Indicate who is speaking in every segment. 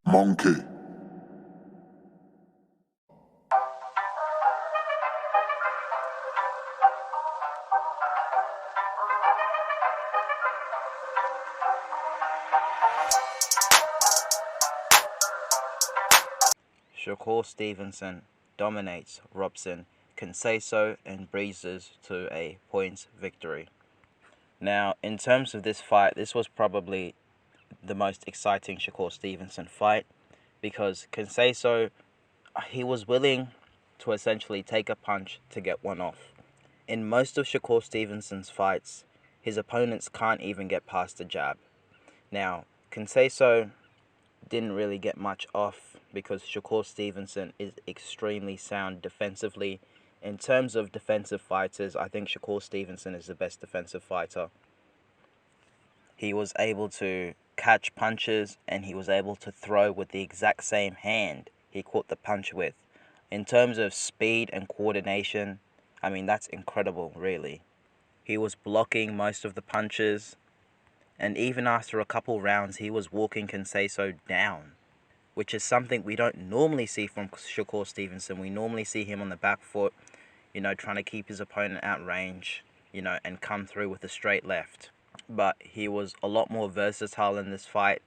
Speaker 1: Monkey.
Speaker 2: Shakur Stevenson dominates Robson, Conceicao, and breezes to a points victory. Now, in terms of this fight, this was probably the most exciting Shakur Stevenson fight because Conceicao, he was willing to essentially take a punch to get one off. In most of Shakur Stevenson's fights, his opponents can't even get past the jab. Now, Conceicao didn't really get much off because Shakur Stevenson is extremely sound defensively. In terms of defensive fighters, I think Shakur Stevenson is the best defensive fighter. He was able to catch punches and he was able to throw with the exact same hand he caught the punch with. In terms of speed and coordination, I mean, that's incredible, really. He was blocking most of the punches, and even after a couple rounds, he was walking Conceicao down, which is something we don't normally see from Shakur Stevenson. We normally see him on the back foot, trying to keep his opponent at range, and come through with a straight left. But he was a lot more versatile in this fight,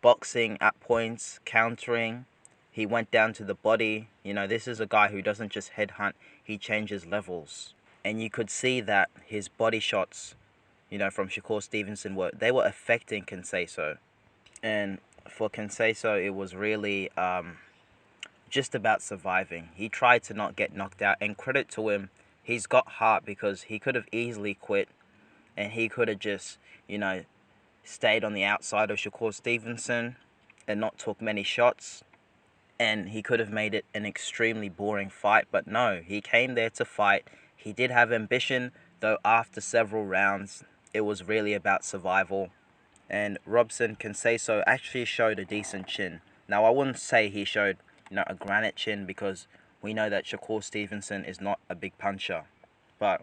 Speaker 2: boxing at points, countering. He went down to the body. This is a guy who doesn't just headhunt, he changes levels. And you could see that his body shots, from Shakur Stevenson were affecting Conceicao. And for Conceicao, it was really just about surviving. He tried to not get knocked out, and credit to him, he's got heart because he could have easily quit and he could have just, stayed on the outside of Shakur Stevenson and not took many shots. And he could have made it an extremely boring fight, but no, he came there to fight. He did have ambition, though after several rounds, it was really about survival. And Robson Conceicao actually showed a decent chin. Now, I wouldn't say he showed, a granite chin because we know that Shakur Stevenson is not a big puncher. But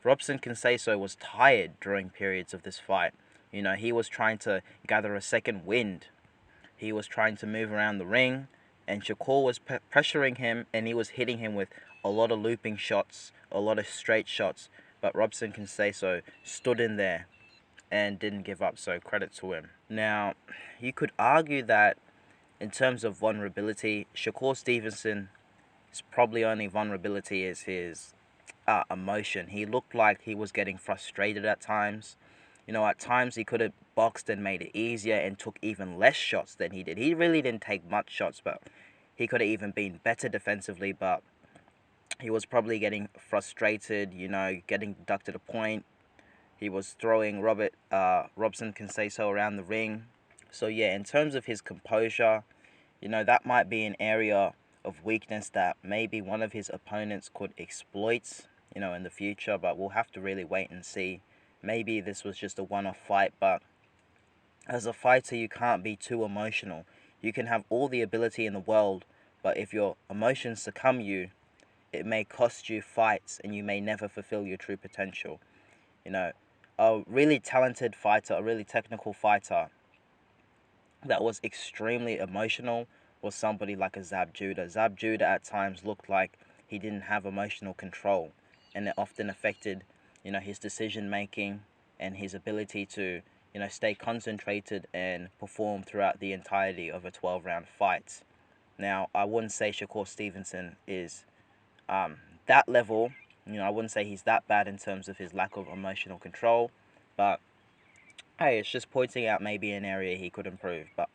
Speaker 2: Robson Conceicao was tired during periods of this fight. He was trying to gather a second wind. He was trying to move around the ring, and Shakur was pressuring him, and he was hitting him with a lot of looping shots, a lot of straight shots. But Robson Conceicao stood in there and didn't give up, so credit to him. Now, you could argue that in terms of vulnerability, Shakur Stevenson's probably only vulnerability is his emotion. He looked like he was getting frustrated at times. At times he could have boxed and made it easier and took even less shots than he did. He really didn't take much shots, but he could have even been better defensively, but he was probably getting frustrated, getting deducted a point. He was throwing Robson Conceicao around the ring. So yeah, in terms of his composure, that might be an area of weakness that maybe one of his opponents could exploit, in the future, but we'll have to really wait and see. Maybe this was just a one-off fight, but as a fighter, you can't be too emotional. You can have all the ability in the world, but if your emotions succumb you, it may cost you fights and you may never fulfill your true potential. A really talented fighter, a really technical fighter that was extremely emotional was somebody like a Zab Judah. Zab Judah at times looked like he didn't have emotional control, and it often affected, his decision making and his ability to, stay concentrated and perform throughout the entirety of a 12-round fight. Now, I wouldn't say Shakur Stevenson is that level. I wouldn't say he's that bad in terms of his lack of emotional control, but hey, it's just pointing out maybe an area he could improve. But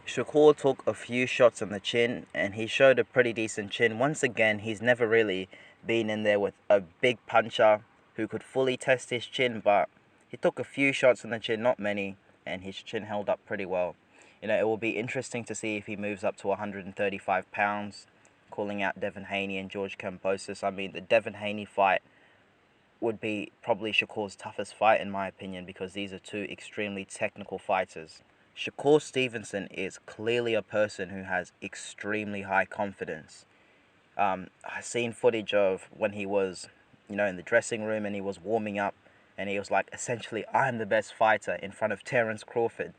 Speaker 2: Shakur took a few shots on the chin, and he showed a pretty decent chin. Once again, he's never really been in there with a big puncher who could fully test his chin, but he took a few shots on the chin, not many, and his chin held up pretty well. It will be interesting to see if he moves up to 135 pounds, calling out Devin Haney and George Kambosos. I mean, the Devin Haney fight would be probably Shakur's toughest fight, in my opinion, because these are two extremely technical fighters. Shakur Stevenson is clearly a person who has extremely high confidence. I've seen footage of when he was, in the dressing room and he was warming up, and he was like, essentially, I'm the best fighter in front of Terence Crawford.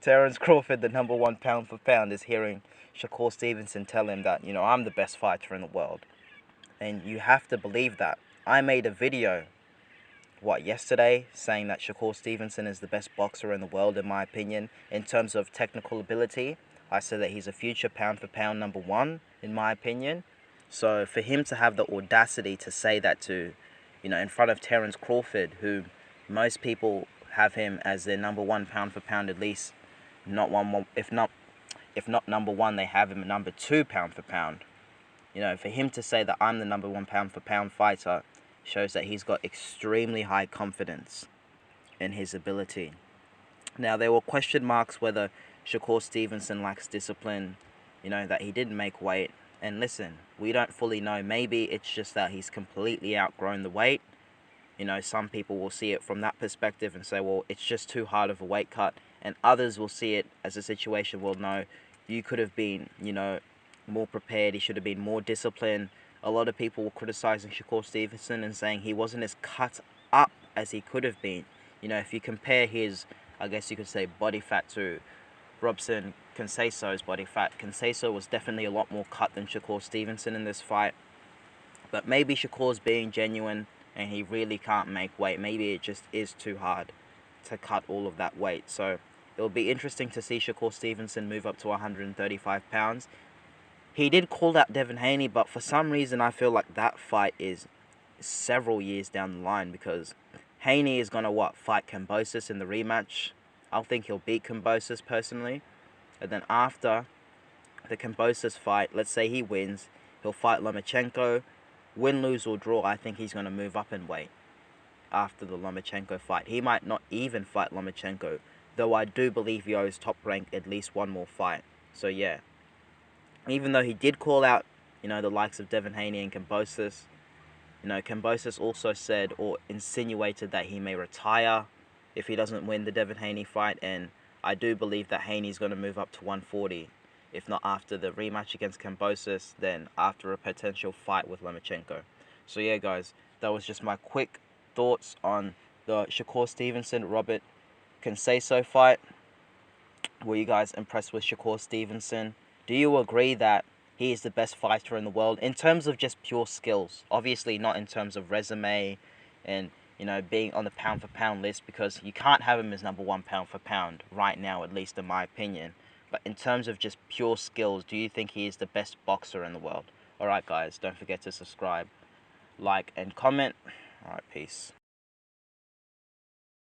Speaker 2: Terence Crawford, the number one pound for pound, is hearing Shakur Stevenson tell him that, I'm the best fighter in the world. And you have to believe that. I made a video, yesterday, saying that Shakur Stevenson is the best boxer in the world, in my opinion. In terms of technical ability, I said that he's a future pound for pound number one, in my opinion. So for him to have the audacity to say that in front of Terence Crawford, who most people have him as their number one pound for pound, at least not one, if not number one, they have him at number two pound for pound. For him to say that I'm the number one pound for pound fighter shows that he's got extremely high confidence in his ability. Now, there were question marks whether Shakur Stevenson lacks discipline, that he didn't make weight. And listen, we don't fully know. Maybe it's just that he's completely outgrown the weight. Some people will see it from that perspective and say, well, it's just too hard of a weight cut. And others will see it as a situation, well, no, you could have been, more prepared. He should have been more disciplined. A lot of people were criticizing Shakur Stevenson and saying he wasn't as cut up as he could have been. If you compare his, I guess you could say, body fat to Robson Conceicao's body fat, Conceicao was definitely a lot more cut than Shakur Stevenson in this fight. But maybe Shakur's being genuine and he really can't make weight. Maybe it just is too hard to cut all of that weight. So it'll be interesting to see Shakur Stevenson move up to 135 pounds. He did call out Devin Haney, but for some reason I feel like that fight is several years down the line, because Haney is going to, fight Kambosos in the rematch. I think he'll beat Kambosos personally. And then after the Kambosos fight, let's say he wins, he'll fight Lomachenko. Win, lose, or draw, I think he's going to move up in weight after the Lomachenko fight. He might not even fight Lomachenko, though I do believe he owes Top Rank at least one more fight. So yeah. Even though he did call out, the likes of Devin Haney and Kambosos, Kambosos also said or insinuated that he may retire if he doesn't win the Devin Haney fight, and I do believe that Haney's going to move up to 140, if not after the rematch against Kambosos, then after a potential fight with Lomachenko. So yeah, guys, that was just my quick thoughts on the Shakur Stevenson-Robert Conceicao fight. Were you guys impressed with Shakur Stevenson? Do you agree that he is the best fighter in the world in terms of just pure skills? Obviously not in terms of resume and, being on the pound for pound list, because you can't have him as number one pound for pound right now, at least in my opinion. But in terms of just pure skills, do you think he is the best boxer in the world? Alright guys, don't forget to subscribe, like, and comment. Alright, peace.